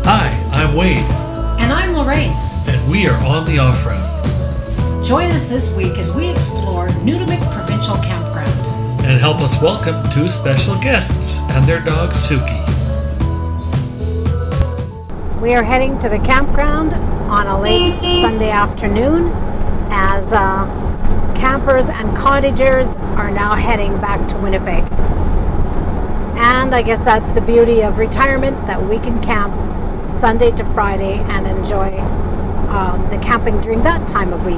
Hi, I'm Wade. And I'm Lorraine. And we are on the off-ramp. Join us this week as we explore Nutimik Provincial Campground. And help us welcome two special guests and their dog Suki. We are heading to the campground on a late Sunday afternoon as campers and cottagers are now heading back to Winnipeg. And I guess that's the beauty of retirement, that we can camp Sunday to Friday and enjoy the camping during that time of week.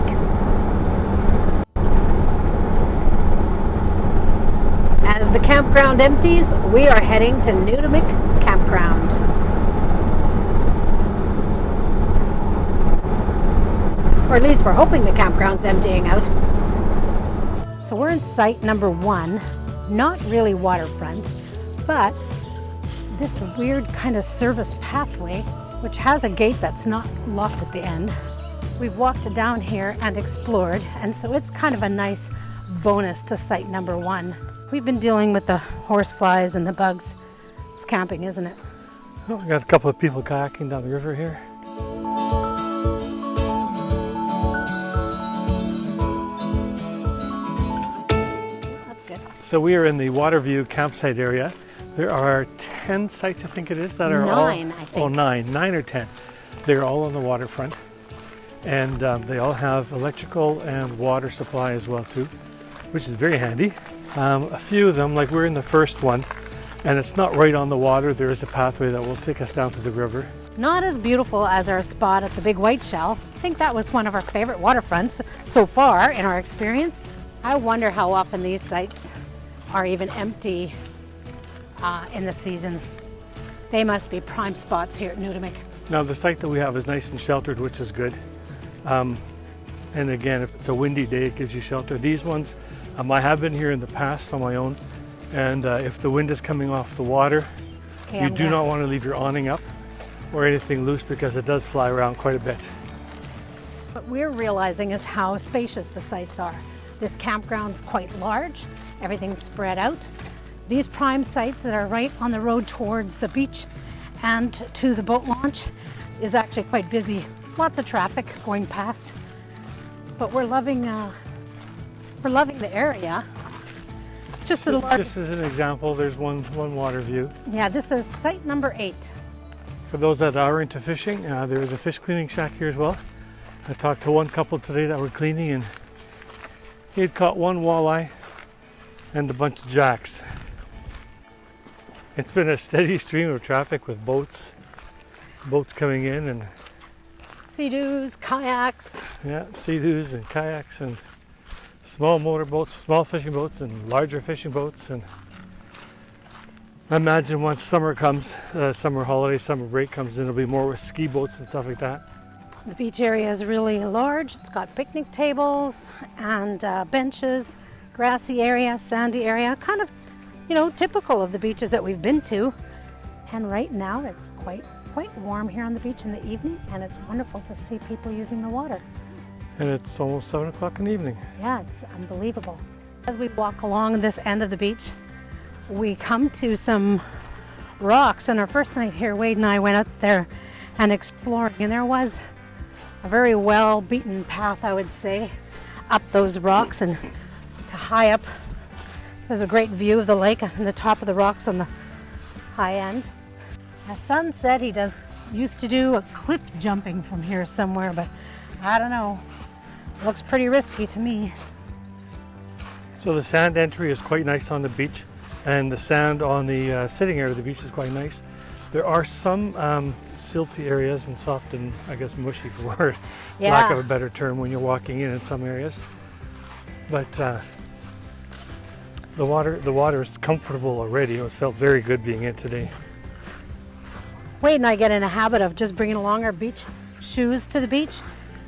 As the campground empties, we are heading to Nutimik Campground. Or at least we're hoping the campground's emptying out. So we're in site number 1, not really waterfront, but this weird kind of service pathway, which has a gate that's not locked at the end. We've walked down here and explored, and so it's kind of a nice bonus to site number 1. We've been dealing with the horseflies and the bugs. It's camping, isn't it? Oh, we got a couple of people kayaking down the river here. So we are in the Waterview campsite area. There are 10 sites, I think it is, that are Nine, I think. Oh, 9 or 10. They're all on the waterfront. And they all have electrical and water supply as well too, which is very handy. A few of them, like we're in the first one, and it's not right on the water. There is a pathway that will take us down to the river. Not as beautiful as our spot at the Big Whiteshell. I think that was one of our favorite waterfronts so far in our experience. I wonder how often these sites are even empty in the season. They must be prime spots here at Nutimik. Now the site that we have is nice and sheltered, which is good. And again, if it's a windy day, it gives you shelter. These ones, I have been here in the past on my own, and if the wind is coming off the water, you do not want to leave your awning up or anything loose because it does fly around quite a bit. What we're realizing is how spacious the sites are. This campground's quite large, everything's spread out. These prime sites that are right on the road towards the beach and to the boat launch is actually quite busy. Lots of traffic going past, but we're loving the area. Just So this is an example. There's one water view. Yeah, this is site number 8. For those that are into fishing, there is a fish cleaning shack here as well. I talked to one couple today that were cleaning, and he had caught one walleye and a bunch of jacks. It's been a steady stream of traffic with boats coming in, and Sea-doos, kayaks. yeah, sea-doos and kayaks and small motorboats, small fishing boats and larger fishing boats. And I imagine once summer comes, summer holiday, summer break comes in, there'll be more with ski boats and stuff like that. The beach area is really large. It's got picnic tables and benches, grassy area, sandy area, kind of, typical of the beaches that we've been to. And right now it's quite warm here on the beach in the evening, and it's wonderful to see people using the water. And it's almost 7 o'clock in the evening. Yeah, it's unbelievable. As we walk along this end of the beach, we come to some rocks. And our first night here, Wade and I went out there and exploring, and there was a very well beaten path, I would say, up those rocks and to high up. There's a great view of the lake and the top of the rocks on the high end. My son said he used to do a cliff jumping from here somewhere, but I don't know. It looks pretty risky to me. So the sand entry is quite nice on the beach, and the sand on the sitting area of the beach is quite nice. There are some silty areas and soft and, I guess, mushy for lack of a better term, when you're walking in some areas. But the water is comfortable already. It felt very good being in today. Wade and I get in a habit of just bringing along our beach shoes to the beach.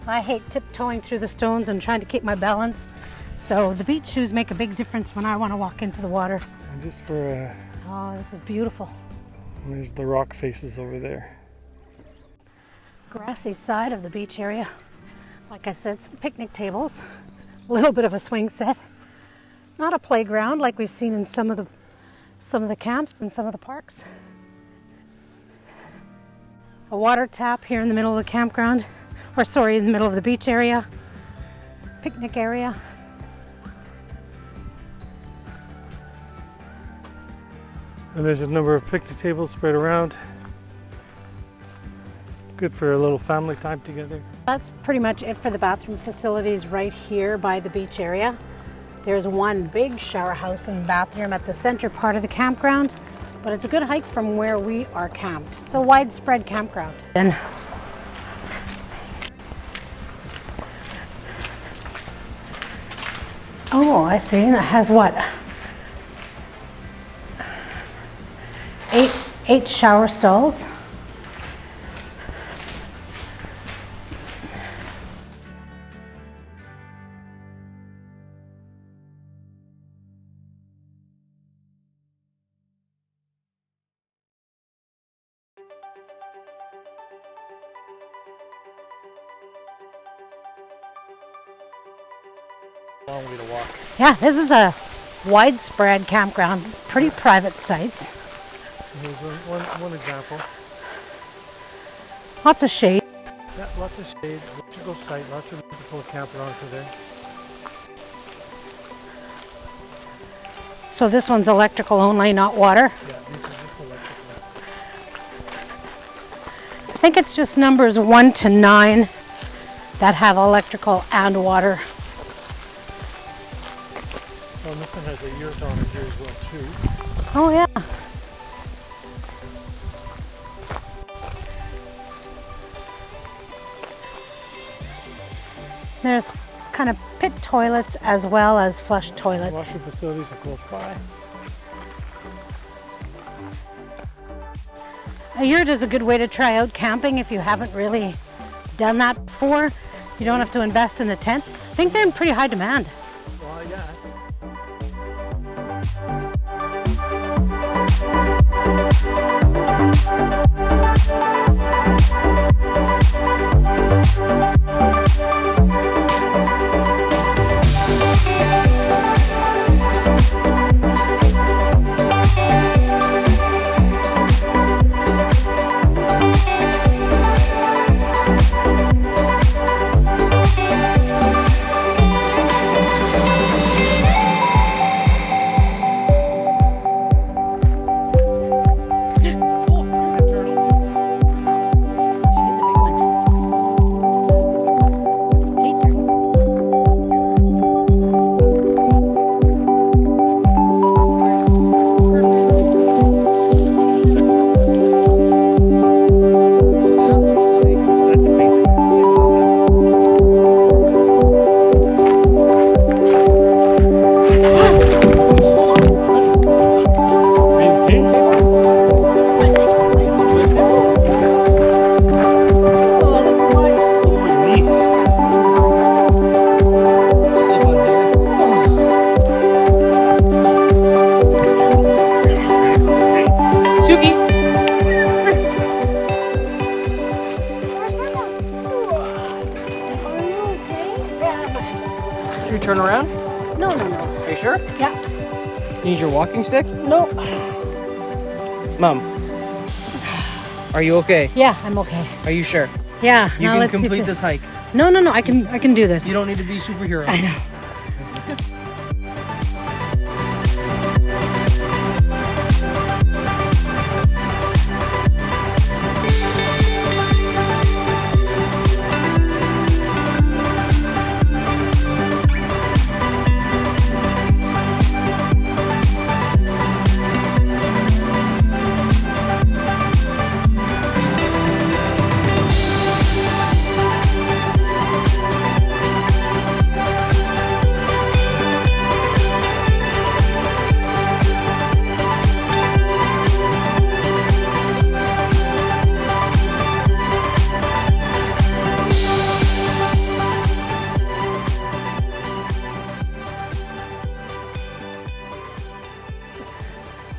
I hate tiptoeing through the stones and trying to keep my balance. So the beach shoes make a big difference when I want to walk into the water. And just for oh, this is beautiful. There's the rock faces over there. Grassy side of the beach area. Like I said, some picnic tables, a little bit of a swing set. Not a playground like we've seen in some of the camps and some of the parks. A water tap here in the middle of the campground, or sorry, in the middle of the beach area, picnic area. And there's a number of picnic tables spread around. Good for a little family time together. That's pretty much it for the bathroom facilities right here by the beach area. There's one big shower house and bathroom at the center part of the campground, but it's a good hike from where we are camped. It's a widespread campground. Then oh, I see. That has what? Eight shower stalls. Long way to walk. Yeah, this is a widespread campground, pretty private sites. Here's one example. Lots of shade. Yeah, lots of shade, electrical site, lots of room to pull a camper onto there. So this one's electrical only, not water. Yeah, these are just electrical. I think it's just numbers 1 to 9 that have electrical and water. Oh, and this one has a yurt on it here as well too. Oh yeah. There's kind of pit toilets as well as flush toilets. Lots of facilities are close by. A yurt is a good way to try out camping if you haven't really done that before. You don't have to invest in the tent. I think they're in pretty high demand. Well, yeah. She's a big one. Hey, turtle. That's a big Suki! Should we turn around? No. Are you sure? Yeah. You need your walking stick? No. Mom, are you okay? Yeah, I'm okay. Are you sure? Yeah. You now can let's see if complete this hike. No. I can do this. You don't need to be a superhero. I know.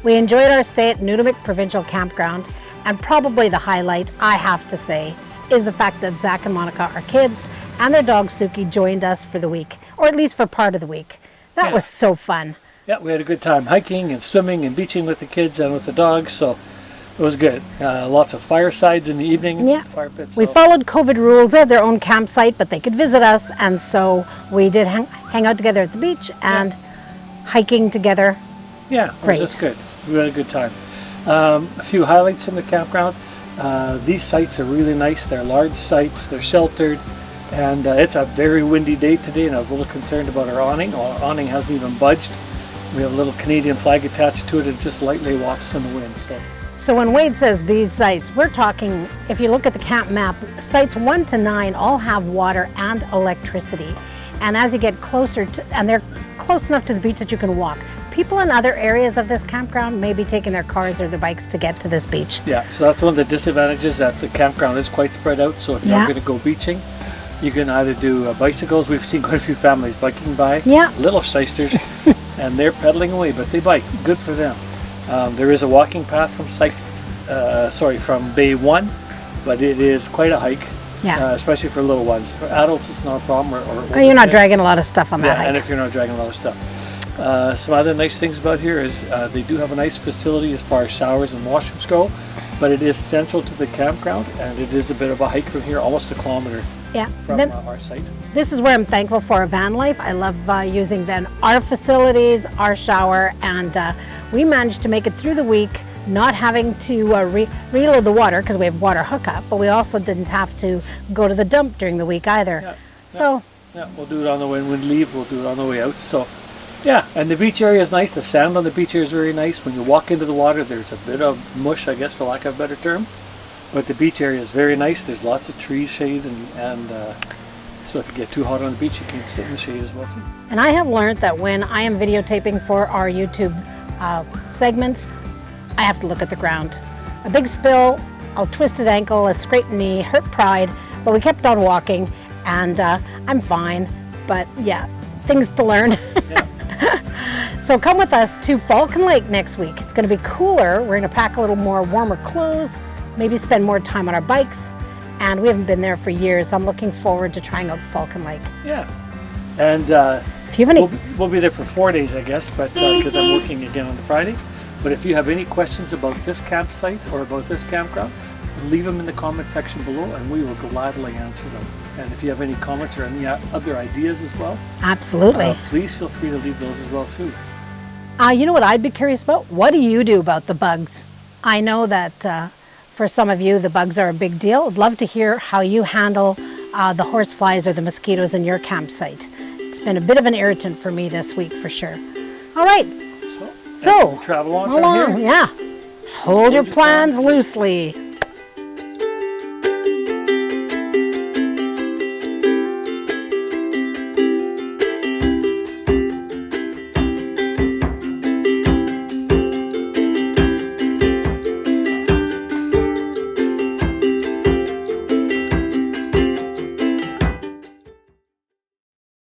We enjoyed our stay at Nutimik Provincial Campground, and probably the highlight, I have to say, is the fact that Zach and Monica, our kids, and their dog Suki joined us for the week, or at least for part of the week. That was so fun. Yeah, we had a good time hiking and swimming and beaching with the kids and with the dogs. So It was good. Lots of firesides in the evening. Yeah. Fire pits. We so- followed COVID rules. They had their own campsite, but they could visit us, and so we did hang out together at the beach and hiking together. Yeah, it Great. was just good. We had a good time. A few highlights from the campground. These sites are really nice. They're large sites. They're sheltered. And it's a very windy day today, and I was a little concerned about our awning. Our awning hasn't even budged. We have a little Canadian flag attached to it. It just lightly wafts in the wind. So when Wade says these sites, we're talking, if you look at the camp map, sites 1 to 9 all have water and electricity. And as you get closer to, and they're close enough to the beach that you can walk. People in other areas of this campground may be taking their cars or their bikes to get to this beach. Yeah, so that's one of the disadvantages, that the campground is quite spread out. So if you're going to go beaching, you can either do bicycles. We've seen quite a few families biking by. Yeah. Little shysters, and they're pedaling away, but they bike. Good for them. There is a walking path from Bay 1, but it is quite a hike. Yeah. Especially for little ones. For adults, it's not a problem. Or You're not kids. dragging a lot of stuff on that Yeah, hike. and if you're not dragging a lot of stuff. Some other nice things about here is they do have a nice facility as far as showers and washrooms go, but it is central to the campground, and it is a bit of a hike from here, almost a kilometer from our site. This is where I'm thankful for a van life. I love using then our facilities, our shower, and we managed to make it through the week not having to reload the water because we have water hookup, but we also didn't have to go to the dump during the week either. Yeah, we'll do it on the way when we leave. We'll do it on the way out. So, yeah, and the beach area is nice. The sand on the beach area is very nice. When you walk into the water, there's a bit of mush, I guess, for lack of a better term. But the beach area is very nice. There's lots of trees, shade, and so if you get too hot on the beach, you can sit in the shade as well too. And I have learned that when I am videotaping for our YouTube segments, I have to look at the ground. A big spill, a twisted ankle, a scraped knee, hurt pride, but we kept on walking, and I'm fine. But yeah, things to learn. So come with us to Falcon Lake next week. It's going to be cooler. We're going to pack a little more warmer clothes, maybe spend more time on our bikes, and we haven't been there for years. I'm looking forward to trying out Falcon Lake. Yeah, and if you have any, we'll be there for 4 days, I guess, but because I'm working again on the Friday. But if you have any questions about this campsite or about this campground, leave them in the comment section below, and we will gladly answer them. And if you have any comments or any other ideas as well, absolutely, please feel free to leave those as well too. You know what I'd be curious about? What do you do about the bugs? I know that for some of you, the bugs are a big deal. I'd love to hear how you handle the horseflies or the mosquitoes in your campsite. It's been a bit of an irritant for me this week, for sure. All right. So travel on from here. Yeah. Hold your plans loosely.